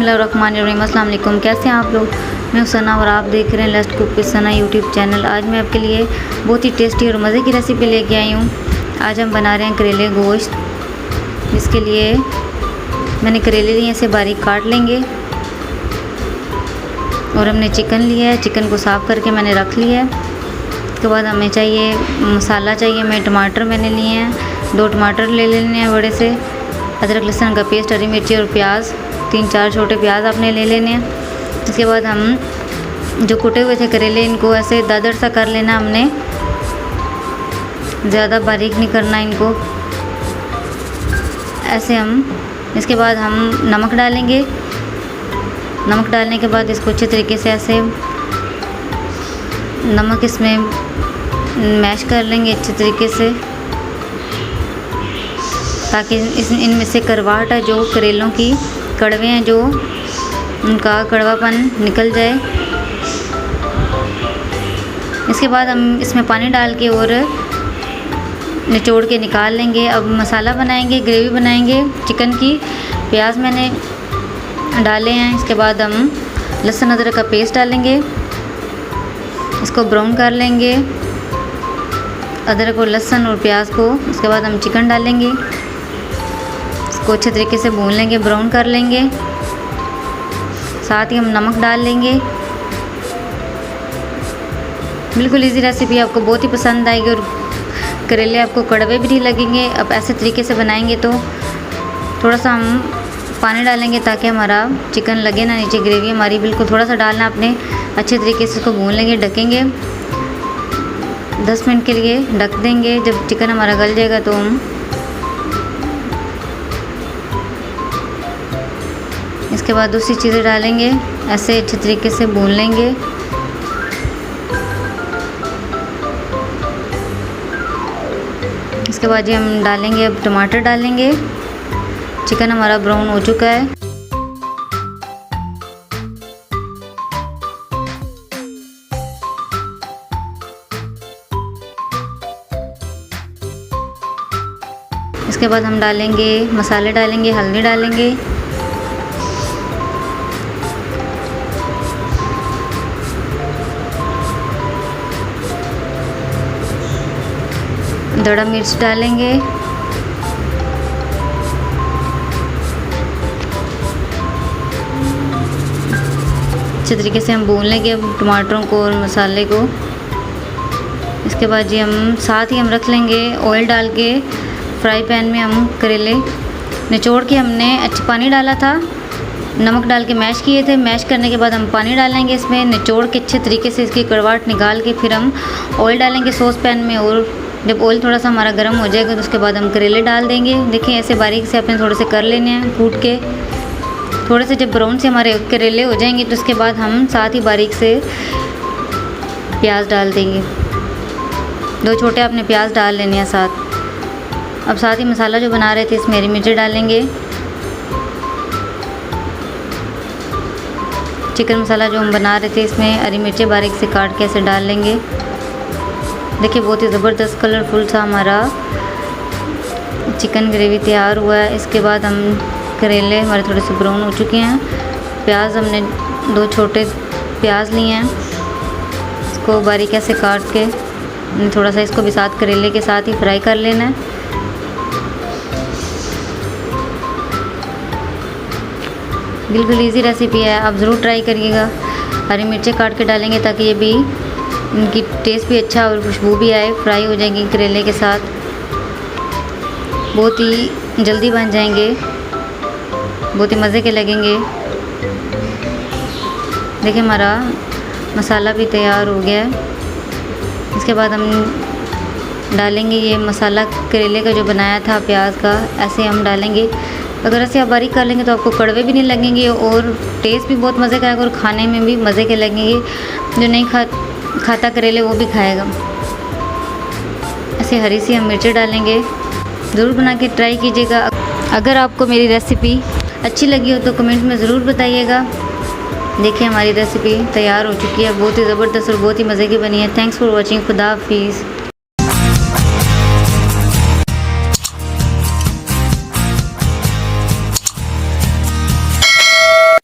बिस्मिल्लाहिर्रहमानिर्रहीम। अस्सलाम वालेकुम। कैसे हैं आप लोग? मैं हूं सना और आप देख रहे हैं let's cook with Sana YouTube channel. आज मैं आपके लिए बहुत ही टेस्टी और मज़े की रेसिपी लेके आई हूं। आज हम बना रहे हैं करेले गोश्त। इसके लिए मैंने करेले लिए, इसे बारीक काट लेंगे। और हमने चिकन लिया है, चिकन को साफ़ करके मैंने रख लिया है। उसके बाद हमें चाहिए मसाला चाहिए। मैं टमाटर मैंने लिए हैं, 2 टमाटर ले लेने हैं बड़े से। अदरक लहसुन का पेस्ट, हरी मिर्ची और प्याज, 3-4 छोटे प्याज आपने ले लेने हैं। उसके बाद हम जो कुटे हुए थे करेले, इनको ऐसे दादर सा कर लेना हमने, ज़्यादा बारीक नहीं करना इनको, ऐसे हम। इसके बाद हम नमक डालेंगे। नमक डालने के बाद इसको अच्छे तरीके से ऐसे नमक इसमें मैश कर लेंगे अच्छे तरीके से, ताकि इनमें से करवाहट है जो करेलों की, कड़वे हैं जो, उनका कड़वापन निकल जाए। इसके बाद हम इसमें पानी डाल के और निचोड़ के निकाल लेंगे। अब मसाला बनाएंगे, ग्रेवी बनाएंगे चिकन की। प्याज मैंने डाले हैं। इसके बाद हम लहसुन अदरक का पेस्ट डालेंगे, इसको ब्राउन कर लेंगे, अदरक और लहसुन और प्याज को। उसके बाद हम चिकन डालेंगे, इसको अच्छे तरीके से भून लेंगे, ब्राउन कर लेंगे। साथ ही हम नमक डाल लेंगे। बिल्कुल इजी रेसिपी, आपको बहुत ही पसंद आएगी और करेले आपको कड़वे भी नहीं लगेंगे। अब ऐसे तरीके से बनाएंगे तो थोड़ा सा हम पानी डालेंगे ताकि हमारा चिकन लगे ना नीचे। ग्रेवी हमारी बिल्कुल थोड़ा सा डालना आपने, अच्छे तरीके से इसको भून लेंगे। ढकेंगे 10 मिनट के लिए, ढक देंगे। जब चिकन हमारा गल जाएगा तो हम इसके बाद दूसरी चीज़ें डालेंगे, ऐसे अच्छे तरीके से भून लेंगे। इसके बाद ये हम डालेंगे, अब टमाटर डालेंगे। चिकन हमारा ब्राउन हो चुका है। इसके बाद हम डालेंगे मसाले, डालेंगे हल्दी, डालेंगे दड़ा मिर्च डालेंगे, अच्छे तरीके से हम भून लेंगे टमाटरों को और मसाले को। इसके बाद ये हम साथ ही हम रख लेंगे ऑयल डाल के फ्राई पैन में। हम करेले निचोड़ के हमने अच्छा पानी डाला था, नमक डाल के मैश किए थे। मैश करने के बाद हम पानी डालेंगे इसमें, निचोड़ के अच्छे तरीके से इसकी कड़वाहट निकाल के फिर हम ऑयल डालेंगे सॉस पैन में। और जब ऑयल थोड़ा सा हमारा गर्म हो जाएगा तो उसके बाद हम करेले डाल देंगे। देखिए ऐसे बारीक से अपने थोड़े से कर लेने हैं कूट के। थोड़े से जब ब्राउन से हमारे करेले हो जाएंगे तो उसके बाद हम साथ ही बारीक से प्याज डाल देंगे। 2 छोटे आपने प्याज डाल लेने हैं साथ। अब साथ ही मसाला जो बना रहे थे इसमें हरी मिर्ची डालेंगे। चिकन मसाला जो हम बना रहे थे इसमें हरी मिर्ची बारीक से काट के ऐसे डाल लेंगे। देखिए बहुत ही ज़बरदस्त कलरफुल सा हमारा चिकन ग्रेवी तैयार हुआ है। इसके बाद हम करेले हमारे थोड़े से ब्राउन हो चुके हैं। प्याज हमने 2 छोटे प्याज लिए हैं, इसको बारीक ऐसे काट के थोड़ा सा इसको भी साथ करेले के साथ ही फ्राई कर लेना है। बिल्कुल इजी रेसिपी है, आप ज़रूर ट्राई करिएगा। हरी मिर्चें काट के डालेंगे ताकि ये भी, इनकी टेस्ट भी अच्छा और खुशबू भी आए। फ्राई हो जाएंगी करेले के साथ, बहुत ही जल्दी बन जाएंगे, बहुत ही मज़े के लगेंगे। देखिए हमारा मसाला भी तैयार हो गया है। इसके बाद हम डालेंगे ये मसाला करेले का जो बनाया था प्याज का, ऐसे हम डालेंगे। अगर ऐसे आप बारीक कर लेंगे तो आपको कड़वे भी नहीं लगेंगे और टेस्ट भी बहुत मज़े का आएगा और खाने में भी मज़े के लगेंगे। जो नहीं खाता करेले वो भी खाएगा। ऐसे हरी सी हम मिर्ची डालेंगे। ज़रूर बना के ट्राई कीजिएगा। अगर आपको मेरी रेसिपी अच्छी लगी हो तो कमेंट में ज़रूर बताइएगा। देखिए हमारी रेसिपी तैयार हो चुकी है, बहुत ही ज़बरदस्त और बहुत ही मज़े की बनी है। Thanks for watching. खुदा हाफिज़।